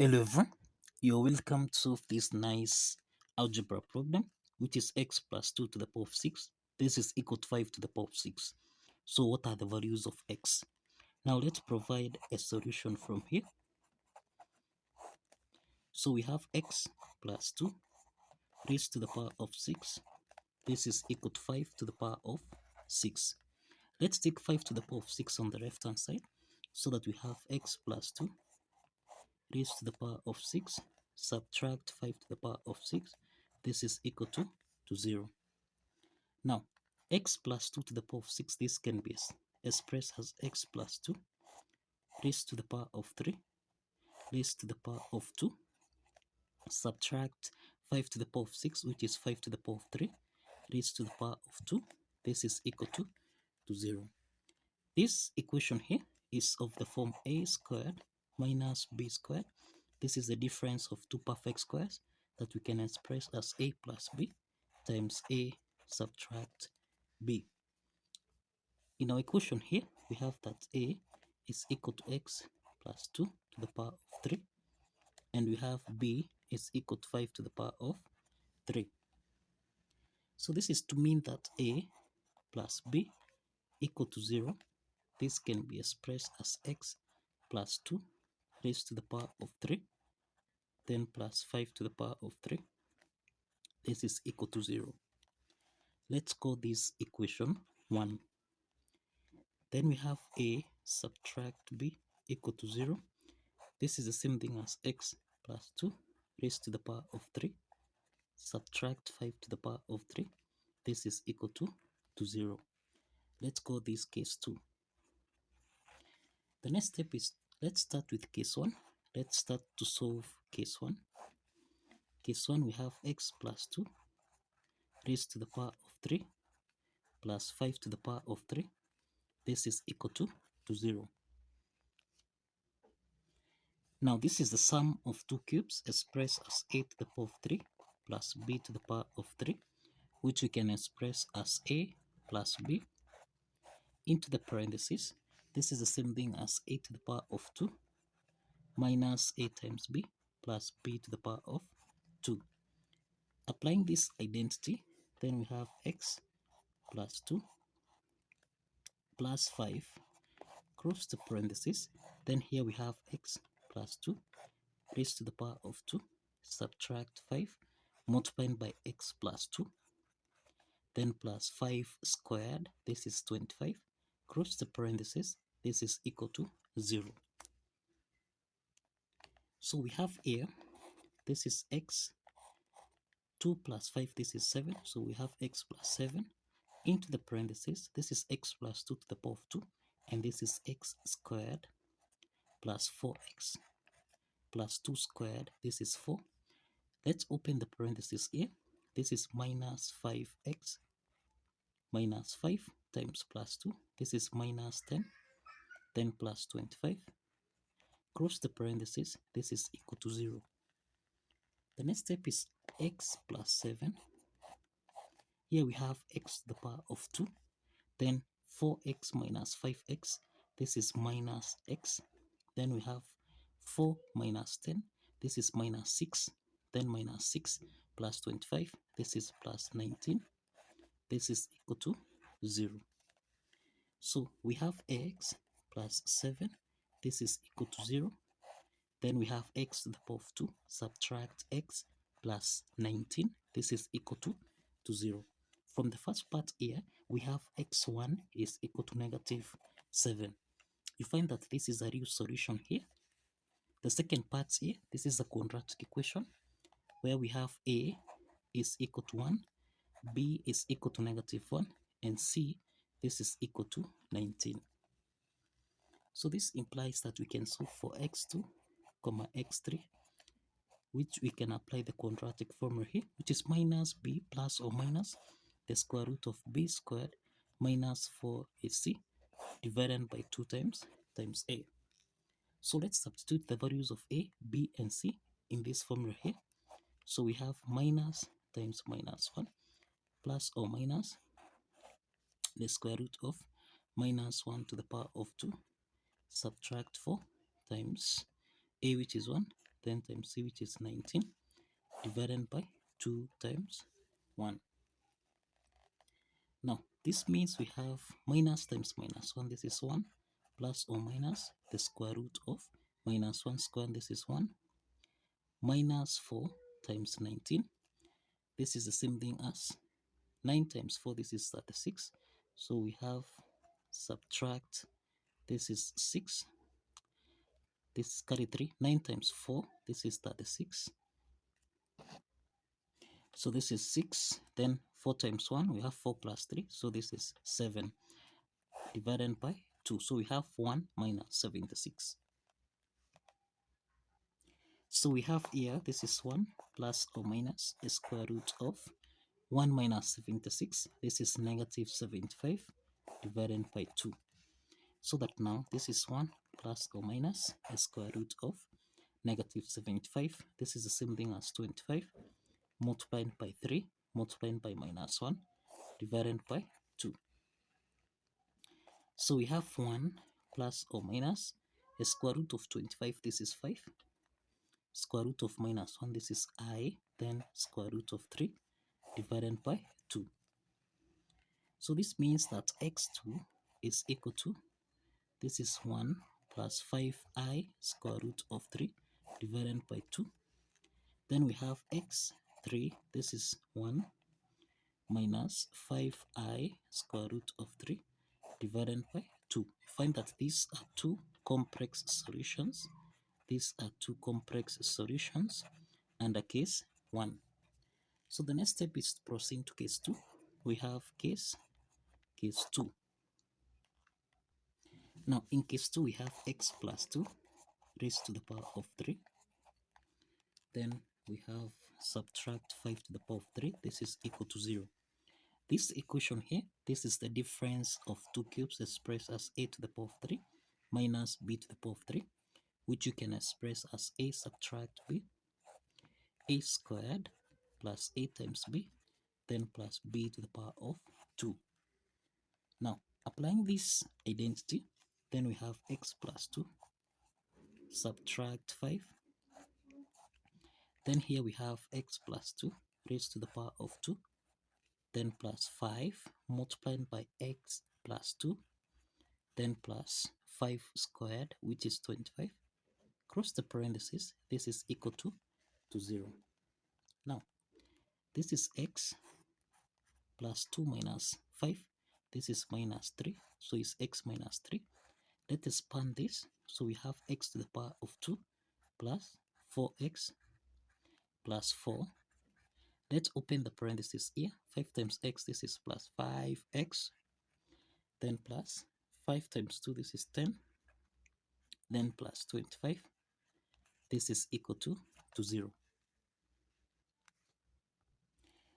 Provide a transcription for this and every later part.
Hello everyone, you're welcome to solve this nice algebra problem, which is x plus 2 to the power of 6. This is equal to 5 to the power of 6. So what are the values of x? Now let's provide a solution from here. So we have x plus 2 raised to the power of 6. This is equal to 5 to the power of 6. Let's take 5 to the power of 6 on the left hand side, so that we have x plus 2 raised to the power of 6, subtract 5 to the power of 6. This is equal to 0. Now, x plus 2 to the power of 6, this can be expressed as x plus 2 raised to the power of 3 raised to the power of 2, subtract 5 to the power of 6, which is 5 to the power of 3 raised to the power of 2. This is equal to 0. This equation here is of the form a squared minus b squared. This is the difference of two perfect squares that we can express as a plus b times a subtract b. In our equation here, we have that a is equal to x plus 2 to the power of 3, and we have b is equal to 5 to the power of 3. So this is to mean that a plus b equal to 0. This can be expressed as x plus 2 raised to the power of 3, then plus 5 to the power of 3. This is equal to 0. Let's call this equation 1. Then we have a subtract b equal to 0. This is the same thing as x plus 2 raised to the power of 3, subtract 5 to the power of 3. This is equal to 0. Let's call this case 2. The next step is, let's start with case 1. Let's start to solve case 1. Case 1, we have x plus 2 raised to the power of 3 plus 5 to the power of 3. This is equal to 0. Now this is the sum of two cubes expressed as a to the power of 3 plus b to the power of 3, which we can express as a plus b into the parentheses. This is the same thing as a to the power of 2 minus a times b plus b to the power of 2. Applying this identity, then we have x plus 2 plus 5 close the parentheses. Then here we have x plus 2 raised to the power of 2, subtract 5 multiplied by x plus 2, then plus 5 squared. This is 25. Close the parentheses. This is equal to 0. So we have here, this is x 2 plus 5, this is 7. So we have x plus 7 into the parentheses. This is x plus 2 to the power of 2, and this is x squared plus 4x plus 2 squared. This is 4. Let's open the parentheses here. This is minus 5x minus 5 times plus 2. This is minus 10, then plus 25. Close the parentheses. This is equal to 0. The next step is x plus 7. Here we have x to the power of 2, then 4x minus 5x. This is minus x. Then we have 4 minus 10. This is minus 6. Then minus 6 plus 25. This is plus 19. This is equal to 0. So we have x plus 7. This is equal to 0. Then we have x to the power of 2, subtract x plus 19. This is equal to 0. From the first part here, we have x1 is equal to negative 7. You find that this is a real solution here. The second part here, this is a quadratic equation where we have a is equal to 1, b is equal to negative 1, and c, this is equal to 19. So this implies that we can solve for x2, x3, which we can apply the quadratic formula here, which is minus b plus or minus the square root of b squared minus 4ac divided by 2 times a. So let's substitute the values of a, b, and c in this formula here. So we have minus times minus 1 plus or minus the square root of minus 1 to the power of 2, subtract 4 times a, which is 1, then times c, which is 19, divided by 2 times 1. Now, this means we have minus times minus 1. This is 1 plus or minus the square root of minus 1 square. This is 1 minus 4 times 19. This is the same thing as 9 times 4. This is 36. So we have subtract. This is 6. This is carry 3. 9 times 4. This is 36. So this is 6. Then 4 times 1. We have 4 plus 3. So this is 7 divided by 2. So we have 1 minus 76. So we have here, this is 1 plus or minus a square root of 1 minus 76. This is negative 75 divided by 2. So that now this is 1 plus or minus a square root of negative 75. This is the same thing as 25 multiplied by 3 multiplied by minus 1 divided by 2. So we have 1 plus or minus a square root of 25. This is 5. Square root of minus 1. This is I. Then square root of 3 divided by 2. So this means that x2 is equal to, this is 1 plus 5i square root of 3 divided by 2. Then we have x3. This is 1 minus 5i square root of 3 divided by 2. Find that these are two complex solutions. These are two complex solutions under case 1. So the next step is to proceed to case 2. We have case 2. Now in case 2 we have x plus 2 raised to the power of 3. Then we have subtract 5 to the power of 3. This is equal to 0. This equation here, this is the difference of two cubes expressed as a to the power of 3 minus b to the power of 3, which you can express as a subtract b, a squared plus a times b, then plus b to the power of 2. Now, applying this identity, then we have x plus 2, subtract 5. Then here we have x plus 2 raised to the power of 2, then plus 5 multiplied by x plus 2, then plus 5 squared, which is 25. Cross the parentheses, this is equal to 0. Now, this is x plus 2 minus 5. This is minus 3, so it's x minus 3. Let us expand this, so we have x to the power of 2 plus 4x plus 4. Let's open the parentheses here. 5 times x, this is plus 5x. Then plus 5 times 2, this is 10. Then plus 25. This is equal to 0.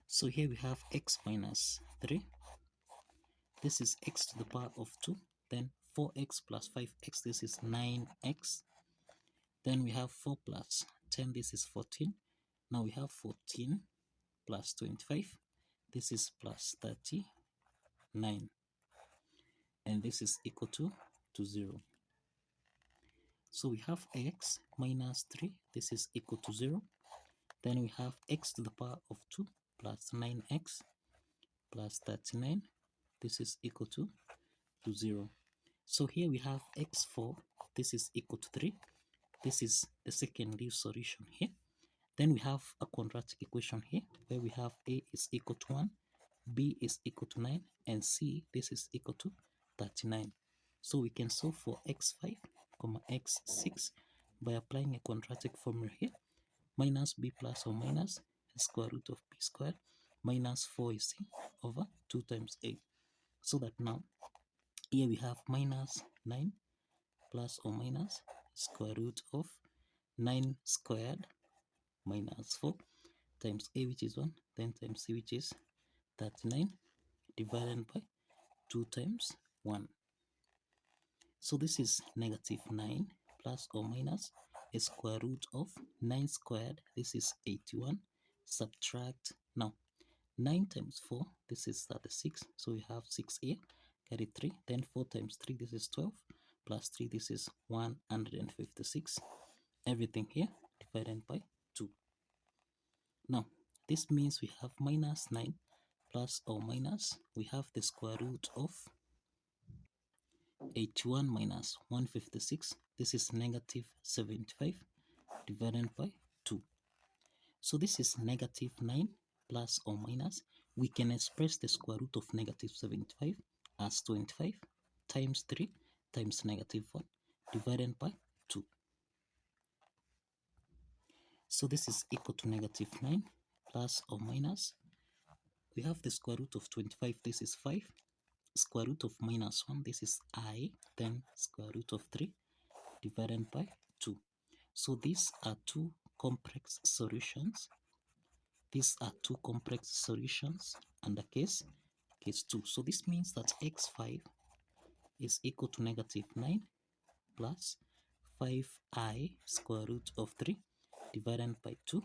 So here we have x minus 3. This is x to the power of 2. Then 4x plus 5x, this is 9x. Then we have 4 plus 10, this is 14. Now we have 14 plus 25. This is plus 39. And this is equal to 0. So we have x minus 3. This is equal to 0. Then we have x to the power of 2 plus 9x plus 39. This is equal to 0. So here we have x4. This is equal to 3. This is the second leaf solution here. Then we have a quadratic equation here where we have a is equal to 1, b is equal to 9, and c, this is equal to 39. So we can solve for x5, x6 by applying a quadratic formula here. Minus b plus or minus the square root of b squared minus 4ac over 2 times a. So that now here we have minus 9 plus or minus square root of 9 squared minus 4 times a, which is 1, then times c, which is 39, divided by 2 times 1. So this is negative 9 plus or minus a square root of 9 squared. This is 81. Subtract, now 9 times 4, this is 36. So we have 6 here, carry 3, then 4 times 3, this is 12, plus 3, this is 156. Everything here divided by 2. Now, this means we have minus 9 plus or minus, we have the square root of 81 minus 156. This is negative 75 divided by 2. So this is negative 9 plus or minus. We can express the square root of negative 75 as 25 times 3 times negative 1 divided by 2. So this is equal to negative 9 plus or minus. We have the square root of 25, this is 5. Square root of minus 1, this is I. Then square root of 3 divided by 2. So these are two complex solutions. These are two complex solutions under case 2. So this means that x5 is equal to negative 9 plus 5i square root of 3 divided by 2.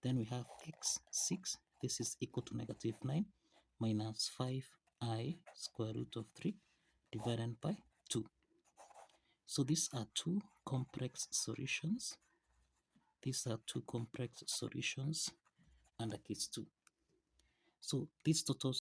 Then we have x6. This is equal to negative 9 minus 5i square root of 3 divided by 2. So these are two complex solutions. These are two complex solutions under case 2. So these totals